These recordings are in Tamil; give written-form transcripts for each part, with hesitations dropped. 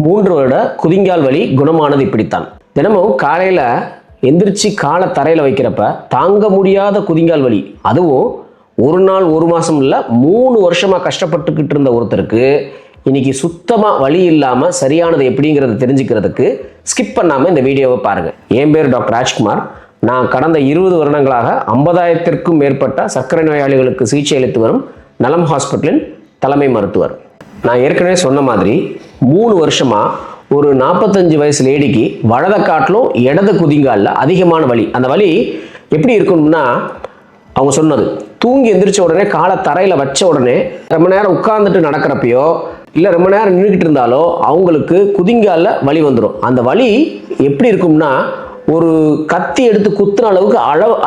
3 வருட குதிங்கால் வலி குணமானது இப்படித்தான். தினமும் காலையில் எந்திரிச்சு காலை தரையில் வைக்கிறப்ப தாங்க முடியாத குதிங்கால் வலி, அதுவும் ஒரு நாள் ஒரு மாதம் இல்லை 3 வருஷமாக கஷ்டப்பட்டுக்கிட்டு இருந்த ஒருத்தருக்கு இன்னைக்கு சுத்தமாக வலி இல்லாமல் சரியானது எப்படிங்கிறத தெரிஞ்சுக்கிறதுக்கு ஸ்கிப் பண்ணாமல் இந்த வீடியோவை பாருங்கள். என் பேர் டாக்டர் ராஜ்குமார். நான் கடந்த 20 வருடங்களாக 50,000க்கும் மேற்பட்ட சர்க்கரை நோயாளிகளுக்கு சிகிச்சை அளித்து வரும் நலம் ஹாஸ்பிட்டலின் தலைமை மருத்துவர். நான் ஏற்கனவே சொன்ன மாதிரி 3 வருஷமாக ஒரு 45 வயசு லேடிக்கு வலதை காட்டிலும் இடது குதிங்காலில் அதிகமான வலி. அந்த வலி எப்படி இருக்கணும்னா, அவங்க சொன்னது தூங்கி எந்திரிச்ச உடனே காலை தரையில் வச்ச உடனே ரொம்ப நேரம் உட்கார்ந்துட்டு நடக்கிறப்பையோ இல்லை ரொம்ப நேரம் நின்றுக்கிட்டு இருந்தாலோ அவங்களுக்கு குதிங்காலில் வலி வந்துடும். அந்த வலி எப்படி இருக்கும்னா, ஒரு கத்தி எடுத்து குத்துன அளவுக்கு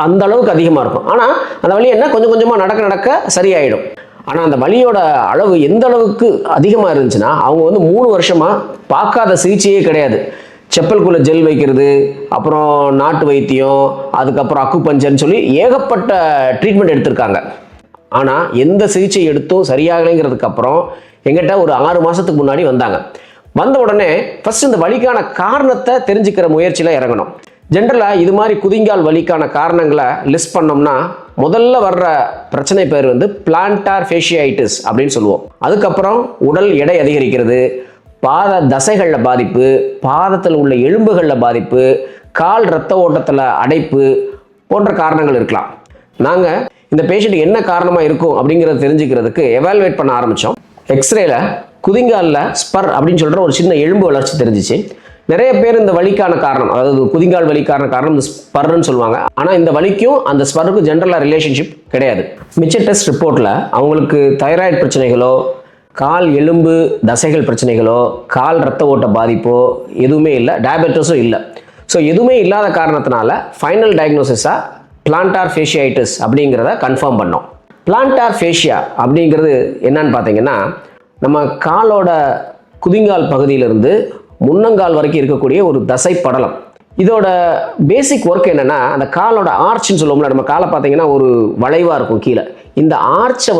அந்த அளவுக்கு அதிகமாக இருக்கும். ஆனால் அந்த வலி என்ன, கொஞ்சம் கொஞ்சமாக நடக்க சரியாயிடும். ஆனால் அந்த வலியோட அளவு எந்த அளவுக்கு அதிகமாக இருந்துச்சுன்னா, அவங்க 3 வருஷமாக பார்க்காத சிகிச்சையே கிடையாது. செப்பல்குள்ளே ஜெல் வைக்கிறது, அப்புறம் நாட்டு வைத்தியம், அதுக்கப்புறம் அக்குபஞ்சர்னு சொல்லி ஏகப்பட்ட ட்ரீட்மெண்ட் எடுத்திருக்காங்க. ஆனால் எந்த சிகிச்சை எடுத்தும் சரியாகலைங்கிறதுக்கு அப்புறம் எங்கிட்ட ஒரு 6 மாதத்துக்கு முன்னாடி வந்தாங்க. வந்த உடனே ஃபர்ஸ்ட் இந்த வலிக்கான காரணத்தை தெரிஞ்சுக்கிற முயற்சியில் இறங்கணும். ஜென்ரலாக இது மாதிரி குதிங்கால் வலிக்கான காரணங்களை லிஸ்ட் பண்ணோம்னா முதல்ல வர்ற பிரச்சனை பேர் பிளான்டார் ஃபேஷியாயிட்டிஸ் அப்படின்னு சொல்லுவோம். அதுக்கப்புறம் உடல் எடை அதிகரிக்கிறது, பாத தசைகளில் பாதிப்பு, பாதத்தில் உள்ள எலும்புகளில் பாதிப்பு, கால் இரத்த ஓட்டத்தில் அடைப்பு போன்ற காரணங்கள் இருக்கலாம். நாங்கள் இந்த பேஷண்ட்டுக்கு என்ன காரணமாக இருக்கும் அப்படிங்கிறத தெரிஞ்சுக்கிறதுக்கு எவாலுவேட் பண்ண ஆரம்பித்தோம். எக்ஸ்ரேல குதிங்காலில் ஸ்பர் அப்படின்னு சொல்கிற ஒரு சின்ன எலும்பு வளர்ச்சி தெரிஞ்சிச்சு. நிறைய பேர் இந்த வலிக்கான காரணம், அதாவது குதிங்கால் வலிக்கான காரணம் இந்த ஸ்பர்ன்னு சொல்லுவாங்க. ஆனால் இந்த வலிக்கும் அந்த ஸ்பர்ருக்கும் ஜென்ரலாக ரிலேஷன்ஷிப் கிடையாது. மிச்ச டெஸ்ட் ரிப்போர்ட்டில் அவங்களுக்கு தைராய்டு பிரச்சனைகளோ, கால் எலும்பு தசைகள் பிரச்சனைகளோ, கால் இரத்த ஓட்ட பாதிப்போ எதுவுமே இல்லை, டயபெட்டிஸும் இல்லை. ஸோ எதுவுமே இல்லாத காரணத்தினால ஃபைனல் டயக்னோசிஸாக பிளான்டார் ஃபேஷியாயிட்டிஸ் அப்படிங்கிறத கன்ஃபார்ம் பண்ணோம். பிளான்டார் ஃபேஷியா அப்படிங்கிறது என்னன்னு பார்த்தீங்கன்னா, நம்ம காலோட குதிங்கால் பகுதியிலிருந்து முன்னங்கால் வரைக்கும் இருக்கக்கூடிய ஒரு தசை படலம். இதோட பேசிக் ஒர்க் என்னன்னா, அந்த காலோட ஆர்ச்னு சொல்லுவோம்ல, நம்ம காலை பார்த்தீங்கன்னா ஒரு வளைவாக இருக்கும் கீழே. இந்த ஆர்ச்சை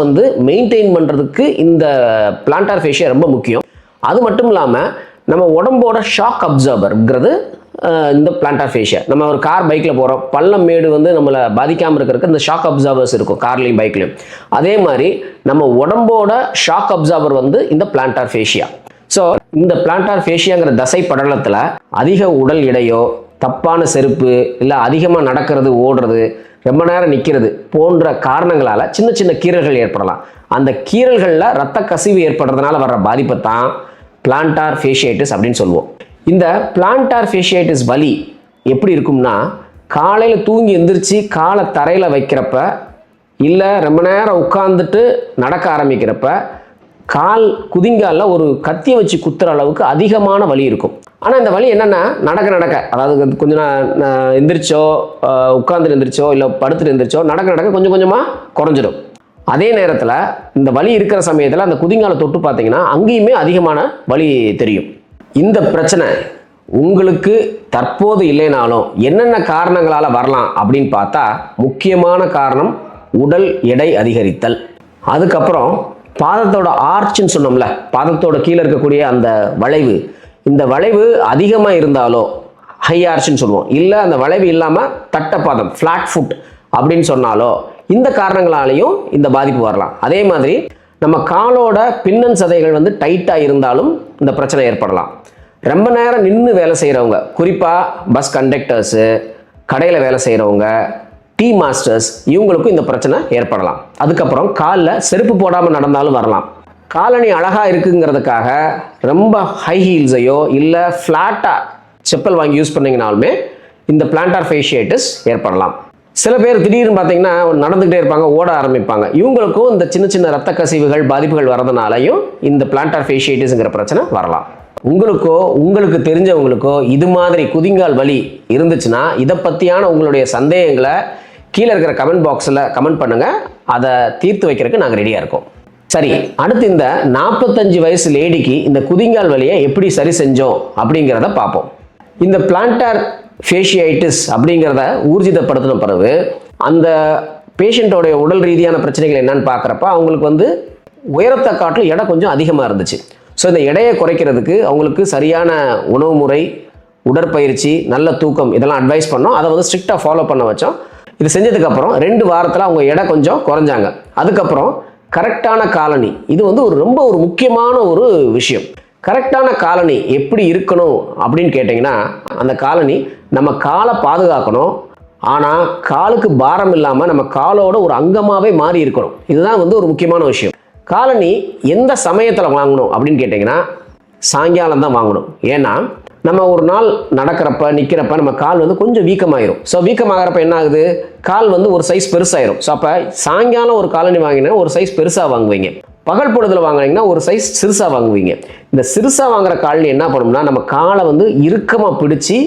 மெயின்டைன் பண்ணுறதுக்கு இந்த பிளான்டார் ஃபேஷியா ரொம்ப முக்கியம். அது மட்டும் இல்லாமல் நம்ம உடம்போட ஷாக் அப்சர்வர்ங்கிறது இந்த பிளான்டார் ஃபேஷியா. நம்ம ஒரு கார் பைக்கில் போகிறோம், பள்ளம் மேடு நம்மளை பாதிக்காமல் இருக்கிறதுக்கு இந்த ஷாக் அப்சர்வர்ஸ் இருக்கும் கார்லையும் பைக்லையும். அதே மாதிரி நம்ம உடம்போட ஷாக் அப்சர்வர் இந்த பிளான்டார் ஃபேஷியா. ஸோ இந்த பிளான்டார் ஃபேஷியாங்கிற தசை படலத்தில் அதிக உடல் எடையோ, தப்பான செருப்பு, இல்லை அதிகமாக நடக்கிறது, ஓடுறது, ரொம்ப நேரம் நிற்கிறது போன்ற காரணங்களால் சின்ன சின்ன கீறல்கள் ஏற்படலாம். அந்த கீறல்களில் இரத்த கசிவு ஏற்படுறதுனால வர்ற பாதிப்பை தான் பிளான்டார் ஃபேஷியாயிட்டிஸ் அப்படின்னு சொல்லுவோம். இந்த பிளான்டார் ஃபேஷியாயிட்டிஸ் வலி எப்படி இருக்கும்னா, காலையில் தூங்கி எந்திரிச்சு காலை தரையில் வைக்கிறப்ப, இல்லை ரொம்ப நேரம் உட்கார்ந்துட்டு நடக்க ஆரம்பிக்கிறப்ப கால் குதிங்காலில் ஒரு கத்தியை வச்சு குத்துற அளவுக்கு அதிகமான வலி இருக்கும். ஆனால் இந்த வலி என்னென்னா, நடக்க அதாவது கொஞ்சம் எந்திரிச்சோ, உட்கார்ந்துட்டு எந்திரிச்சோ, இல்லை படுத்துட்டு எந்திரிச்சோ நடக்க கொஞ்சம் கொஞ்சமாக குறைஞ்சிடும். அதே நேரத்தில் இந்த வலி இருக்கிற சமயத்தில் அந்த குதிங்காலை தொட்டு பார்த்தீங்கன்னா அங்கேயுமே அதிகமான வலி தெரியும். இந்த பிரச்சனை உங்களுக்கு தற்போது இல்லைனாலும் என்னென்ன காரணங்களால் வரலாம் அப்படின்னு பார்த்தா, முக்கியமான காரணம் உடல் எடை அதிகரித்தல். அதுக்கப்புறம் பாதத்தோட ஆர்ச்னு சொன்னோம்ல, பாதத்தோட கீழே இருக்கக்கூடிய அந்த வளைவு, இந்த வளைவு அதிகமாக இருந்தாலோ ஹை ஆர்ச்னு சொல்லுவோம், இல்லை அந்த வளைவு இல்லாமல் தட்டப்பாதம் ஃப்ளாட் ஃபுட் அப்படின்னு சொன்னாலோ இந்த காரணங்களாலையும் இந்த பாதிப்பு வரலாம். அதே மாதிரி நம்ம காலோட பின்னன் சதைகள் டைட்டாக இருந்தாலும் இந்த பிரச்சனை ஏற்படலாம். ரொம்ப நேரம் நின்று வேலை செய்கிறவங்க, குறிப்பாக பஸ் கண்டக்டர்ஸு, கடையில் வேலை செய்கிறவங்க, டீ மாஸ்டர்ஸ், இவங்களுக்கும் இந்த பிரச்சனை ஏற்படலாம். அதுக்கப்புறம் காலில் செருப்பு போடாமல் நடந்தாலும் வரலாம். காலணி அழகாக இருக்குங்கிறதுக்காக ரொம்ப ஹை ஹீல்ஸையோ இல்லை ஃப்ளாட்டாக செப்பல் வாங்கி யூஸ் பண்ணிங்கனாலுமே இந்த பிளான்டார் ஃபேஷியாயிட்டிஸ் ஏற்படலாம். சில பேர் திடீர்னு பார்த்தீங்கன்னா நடந்துகிட்டே இருப்பாங்க, ஓட ஆரம்பிப்பாங்க. இவங்களுக்கும் இந்த சின்ன சின்ன ரத்த கசிவுகள் பாதிப்புகள் வரதுனாலையும் இந்த பிளான்டார் ஃபேஷியாயிட்டிஸ்ங்கிற பிரச்சனை வரலாம். உங்களுக்கோ உங்களுக்கு தெரிஞ்சவங்களுக்கோ இது மாதிரி குதிங்கால் வலி இருந்துச்சுன்னா இதை பற்றியான உங்களுடைய சந்தேகங்களை கீழே இருக்கிற கமெண்ட் பாக்ஸில் கமெண்ட் பண்ணுங்கள். அதை தீர்த்து வைக்கிறதுக்கு நாங்கள் ரெடியாக இருக்கோம். சரி, அடுத்து இந்த 45 வயசு லேடிக்கு இந்த குதிங்கால் வலியை எப்படி சரி செஞ்சோம் அப்படிங்கிறத பார்ப்போம். இந்த பிளான்டார் ஃபேஷியாயிட்டிஸ் அப்படிங்கிறத ஊர்ஜிதப்படுத்தின பிறகு அந்த பேஷண்ட்டோடைய உடல் ரீதியான பிரச்சனைகள் என்னன்னு பார்க்குறப்ப அவங்களுக்கு உயரத்தை காட்டிலும் எடை கொஞ்சம் அதிகமாக இருந்துச்சு. ஸோ இந்த எடையை குறைக்கிறதுக்கு அவங்களுக்கு சரியான உணவு முறை, உடற்பயிற்சி, நல்ல தூக்கம் இதெல்லாம் அட்வைஸ் பண்ணோம். அதை வந்து ஸ்ட்ரிக்டாக ஃபாலோ பண்ண வச்சோம். இது செஞ்சதுக்கப்புறம் 2 வாரத்தில் அவங்க எடை கொஞ்சம் குறைஞ்சாங்க. அதுக்கப்புறம் கரெக்டான காலனி, இது வந்து ரொம்ப ஒரு முக்கியமான ஒரு விஷயம். கரெக்டான காலனி எப்படி இருக்கணும் அப்படின்னு கேட்டிங்கன்னா, அந்த காலனி நம்ம காலை பாதுகாக்கணும், ஆனால் காலுக்கு பாரம் இல்லாமல் நம்ம காலோட ஒரு அங்கமாகவே மாறி இருக்கணும். இதுதான் வந்து ஒரு முக்கியமான விஷயம். காலனி எந்த சமயத்தில் வாங்கணும் அப்படின்னு கேட்டிங்கன்னா, சாயங்காலம் தான் வாங்கணும். ஏன்னா நம்ம ஒரு நாள் நடக்கிறப்ப நிற்கிறப்ப நம்ம கால் வந்து கொஞ்சம் வீக்கமாயிரும். ஸோ வீக்கமாகறப்ப என்ன ஆகுது, கால் வந்து ஒரு சைஸ் பெருசாயிரும். ஸோ அப்போ சாயங்காலம் ஒரு காலனி வாங்கினா ஒரு சைஸ் பெருசாக வாங்குவீங்க, பகல் பொழுதுல வாங்கினீங்கன்னா ஒரு சைஸ் சிறுசாக வாங்குவீங்க. இந்த சிறுசாக வாங்குற காலனி என்ன பண்ணும்னா நம்ம காலை வந்து இறுக்கமாக பிடிச்சி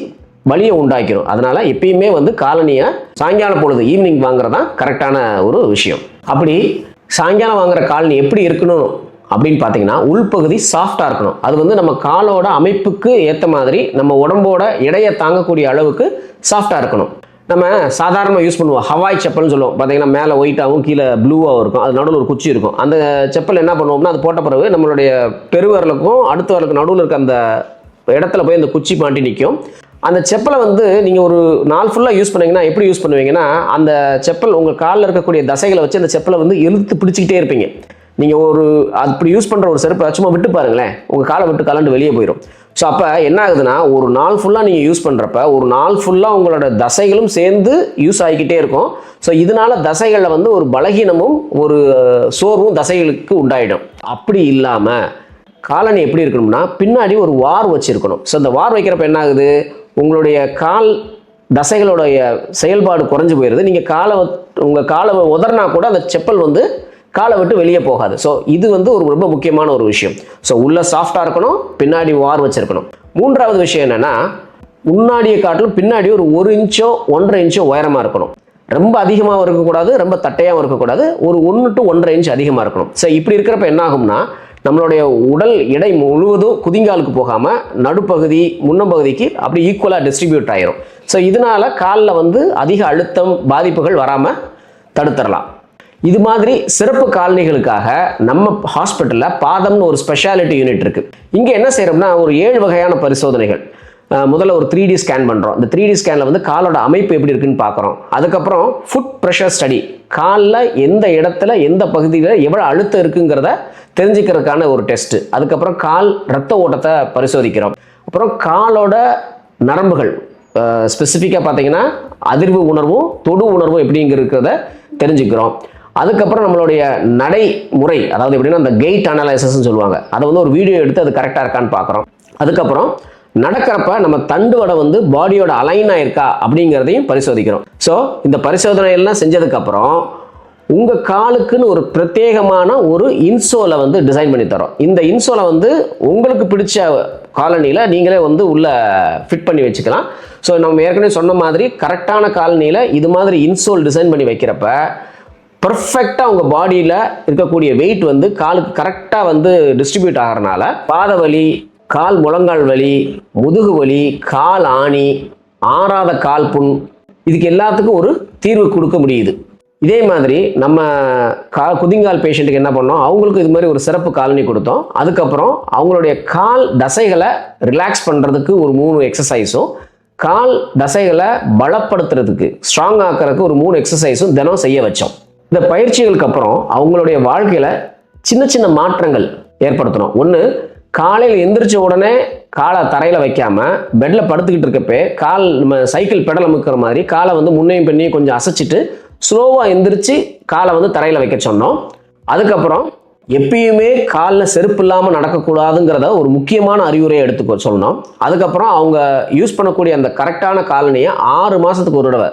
வலியை உண்டாக்கிடும். அதனால எப்பயுமே வந்து காலனியை சாயங்காலம் பொழுது ஈவினிங் வாங்குறதான் கரெக்டான ஒரு விஷயம். அப்படி சாயங்காலம் வாங்குற காலனி எப்படி இருக்கணும் அப்படின்னு பார்த்தீங்கன்னா, உள்பகுதி சாஃப்டாக இருக்கணும். அது வந்து நம்ம காலோட அமைப்புக்கு ஏற்ற மாதிரி நம்ம உடம்போட எடையை தாங்கக்கூடிய அளவுக்கு சாஃப்டாக இருக்கணும். நம்ம சாதாரணமாக யூஸ் பண்ணுவோம் ஹவாய் செப்பல்னு சொல்லுவோம். பார்த்தீங்கன்னா மேலே ஒயிட்டாகவும் கீழே ப்ளூவாகவும் இருக்கும், அது நடுவில் ஒரு குச்சி இருக்கும். அந்த செப்பல் என்ன பண்ணுவோம்னா, அது போட்ட பிறகு நம்மளுடைய பெருவரலுக்கும் அடுத்த வரலுக்கு நடுவில் இருக்க அந்த இடத்துல போய் அந்த குச்சி மாட்டி நிற்கும். அந்த செப்பலை வந்து நீங்கள் ஒரு நாள் ஃபுல்லாக யூஸ் பண்ணிங்கன்னா எப்படி யூஸ் பண்ணுவீங்கன்னா, அந்த செப்பல் உங்கள் காலில் இருக்கக்கூடிய தசைகளை வச்சு அந்த செப்பலை வந்து இழுத்து பிடிச்சிக்கிட்டே இருப்பீங்க. நீங்கள் ஒரு அப்படி யூஸ் பண்ணுற ஒரு செருப்பை சும்மா விட்டு பாருங்களேன், உங்கள் காலை விட்டு கலண்டு வெளியே போயிடும். ஸோ அப்போ என்ன ஆகுதுன்னா, ஒரு நாள் ஃபுல்லாக நீங்கள் யூஸ் பண்ணுறப்ப ஒரு நாள் ஃபுல்லாக உங்களோட தசைகளும் சேர்ந்து யூஸ் ஆகிக்கிட்டே இருக்கும். ஸோ இதனால தசைகளில் வந்து ஒரு பலகீனமும் ஒரு சோர்வும் தசைகளுக்கு உண்டாயிடும். அப்படி இல்லாமல் காலனி எப்படி இருக்கணும்னா, பின்னாடி ஒரு வார் வச்சுருக்கணும். ஸோ இந்த வார் வைக்கிறப்ப என்ன ஆகுது, உங்களுடைய கால் தசைகளுடைய செயல்பாடு குறைஞ்சி போயிடுது. நீங்கள் உங்கள் காலை உதறினா கூட அந்த செப்பல் வந்து காலை விட்டு வெளியே போகாது. ஸோ இது வந்து ஒரு ரொம்ப முக்கியமான ஒரு விஷயம். ஸோ உள்ள சாஃப்டாக இருக்கணும், பின்னாடி வார் வச்சிருக்கணும். 3வது விஷயம் என்னென்னா, முன்னாடியை காட்டிலும் பின்னாடி ஒரு 1 இன்ச்சோ 1.5 இன்ச்சோ உயரமாக இருக்கணும். ரொம்ப அதிகமாகவும் இருக்கக்கூடாது, ரொம்ப தட்டையாகவும் இருக்கக்கூடாது, ஒரு 1 to 1.5 இன்ச் அதிகமாக இருக்கணும். ஸோ இப்படி இருக்கிறப்ப என்ன ஆகும்னா, நம்மளுடைய உடல் எடை முழுவதும் குதிங்காலுக்கு போகாமல் நடுப்பகுதி முன்னம்பகுதிக்கு அப்படி ஈக்குவலாக டிஸ்ட்ரிபியூட் ஆகிரும். ஸோ இதனால் காலில் வந்து அதிக அழுத்தம் பாதிப்புகள் வராமல் தடுத்துடலாம். இது மாதிரி சிறப்பு காலனிகளுக்காக நம்ம ஹாஸ்பிட்டலில் பாதம்னு ஒரு ஸ்பெஷாலிட்டி யூனிட் இருக்குது. இங்கே என்ன செய்கிறோம்னா, ஒரு 7 வகையான பரிசோதனைகள். முதல்ல ஒரு 3D ஸ்கேன் பண்ணுறோம். இந்த 3D ஸ்கேனில் வந்து காலோட அமைப்பு எப்படி இருக்குன்னு பார்க்குறோம். அதுக்கப்புறம் ஃபுட் ப்ரெஷர் ஸ்டடி, காலில் எந்த இடத்துல எந்த பகுதியில் எவ்வளோ அழுத்தம் இருக்குங்கிறத தெரிஞ்சுக்கிறதுக்கான ஒரு டெஸ்ட்டு. அதுக்கப்புறம் கால் ரத்த ஓட்டத்தை பரிசோதிக்கிறோம். அப்புறம் காலோட நரம்புகள் ஸ்பெசிஃபிக்காக பார்த்தீங்கன்னா அதிர்வு உணர்வும் தொடு உணர்வும் எப்படிங்கிறத தெரிஞ்சுக்கிறோம். அதுக்கப்புறம் நம்மளுடைய நடைமுறை, அதாவது எப்படின்னா அந்த கெயிட் அனலைசிஸ்ன்னு சொல்லுவாங்க, அதை வந்து ஒரு வீடியோ எடுத்து அது கரெக்டாக இருக்கான்னு பார்க்குறோம். அதுக்கப்புறம் நடக்கிறப்ப நம்ம தண்டுவடை வந்து பாடியோட அலைன் ஆயிருக்கா அப்படிங்கிறதையும் பரிசோதிக்கிறோம். ஸோ இந்த பரிசோதனை எல்லாம் செஞ்சதுக்கப்புறம் உங்கள் காலுக்குன்னு ஒரு பிரத்யேகமான ஒரு இன்சோலை வந்து டிசைன் பண்ணி தரோம். இந்த இன்சோலை வந்து உங்களுக்கு பிடிச்ச காலனியில் நீங்களே வந்து உள்ள ஃபிட் பண்ணி வச்சுக்கலாம். ஸோ நம்ம ஏற்கனவே சொன்ன மாதிரி கரெக்டான காலனியில் இது மாதிரி இன்சோல் டிசைன் பண்ணி வைக்கிறப்ப பர்ஃபெக்டாக உங்கள் பாடியில் இருக்கக்கூடிய வெயிட் வந்து காலுக்கு கரெக்டாக வந்து டிஸ்ட்ரிபியூட் ஆகிறனால பாத வலி, கால் முழங்கால் வலி, முதுகு வலி, கால் ஆணி, ஆறாத கால் புண், இதுக்கு எல்லாத்துக்கும் ஒரு தீர்வு கொடுக்க முடியுது. இதே மாதிரி நம்ம குதிங்கால் பேஷண்ட்டுக்கு என்ன பண்ணோம், அவங்களுக்கு இது மாதிரி ஒரு சிறப்பு காலனி கொடுத்தோம். அதுக்கப்புறம் அவங்களுடைய கால் தசைகளை ரிலாக்ஸ் பண்ணுறதுக்கு ஒரு 3 எக்ஸசைஸும், கால் தசைகளை பலப்படுத்துறதுக்கு ஸ்ட்ராங் ஆக்கிறதுக்கு ஒரு 3 எக்ஸசைஸும் தினம் செய்ய வச்சோம். இந்த பயிற்சிகளுக்கு அப்புறம் அவங்களுடைய வாழ்க்கையில் சின்ன சின்ன மாற்றங்கள் ஏற்படுத்தணும். ஒன்று, காலையில் எந்திரிச்ச உடனே காலை தரையில் வைக்காமல் பெட்டில் படுத்துக்கிட்டு இருக்கப்பே நம்ம சைக்கிள் பெடல் அமுக்கிற மாதிரி காலை வந்து முன்னையும் பின்னையும் கொஞ்சம் அசைச்சிட்டு ஸ்லோவாக எந்திரிச்சு காலை வந்து தரையில் வைக்க சொன்னோம். அதுக்கப்புறம் எப்பயுமே காலில் செருப்பு இல்லாமல் நடக்கக்கூடாதுங்கிறத ஒரு முக்கியமான அறிவுரையை எடுத்துக்க சொன்னோம். அதுக்கப்புறம் அவங்க யூஸ் பண்ணக்கூடிய அந்த கரெக்டான காலனியை 6 மாதத்துக்கு ஒரு தடவை,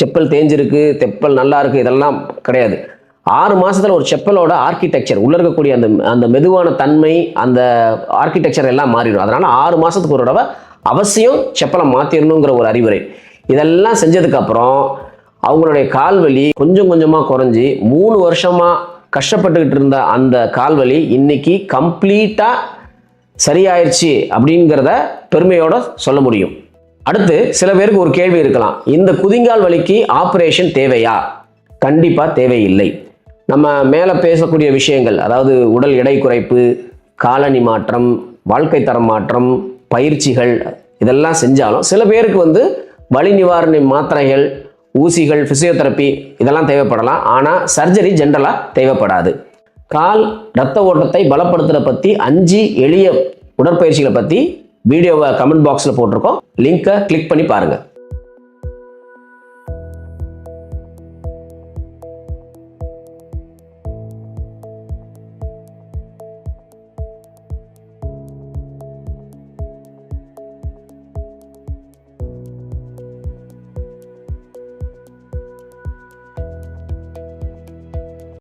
செப்பல் தேஞ்சிருக்கு, செப்பல் நல்லா இருக்குது இதெல்லாம் கிடையாது, 6 மாதத்தில் ஒரு செப்பலோட ஆர்கிடெக்சர் உள்ளே இருக்கக்கூடிய அந்த மெதுவான தன்மை, அந்த ஆர்கிடெக்சர் எல்லாம் மாறிடும். அதனால் 6 மாதத்துக்கு ஒரு தடவை அவசியம் செப்பலை மாற்றிடணுங்கிற ஒரு அறிவுரை. இதெல்லாம் செஞ்சதுக்கப்புறம் அவங்களுடைய கால்வலி கொஞ்சம் கொஞ்சமாக குறைஞ்சி 3 வருஷமாக கஷ்டப்பட்டுக்கிட்டு இருந்த அந்த கால்வலி இன்னைக்கு கம்ப்ளீட்டாக சரியாயிருச்சு அப்படிங்கிறத பெருமையோட சொல்ல முடியும். அடுத்து சில பேருக்கு ஒரு கேள்வி இருக்கலாம், இந்த குதிங்கால் வலிக்கு ஆப்ரேஷன் தேவையா? கண்டிப்பாக தேவையில்லை. நம்ம மேலே பேசக்கூடிய விஷயங்கள், அதாவது உடல் எடை குறைப்பு, காலணி மாற்றம், வாழ்க்கை தரம் மாற்றம், பயிற்சிகள் இதெல்லாம் செஞ்சாலும் சில பேருக்கு வந்து வலி நிவாரண மாத்திரைகள், ஊசிகள், பிசியோதெரப்பி இதெல்லாம் தேவைப்படலாம். ஆனால் சர்ஜரி ஜென்ரலாக தேவைப்படாது. கால் இரத்த ஓட்டத்தை பலப்படுத்துகிற பற்றி 5 எளிய உடற்பயிற்சிகளை பற்றி வீடியோவை கமெண்ட் பாக்ஸில் போட்டிருக்கோம். லிங்கை கிளிக் பண்ணி பாருங்கள்.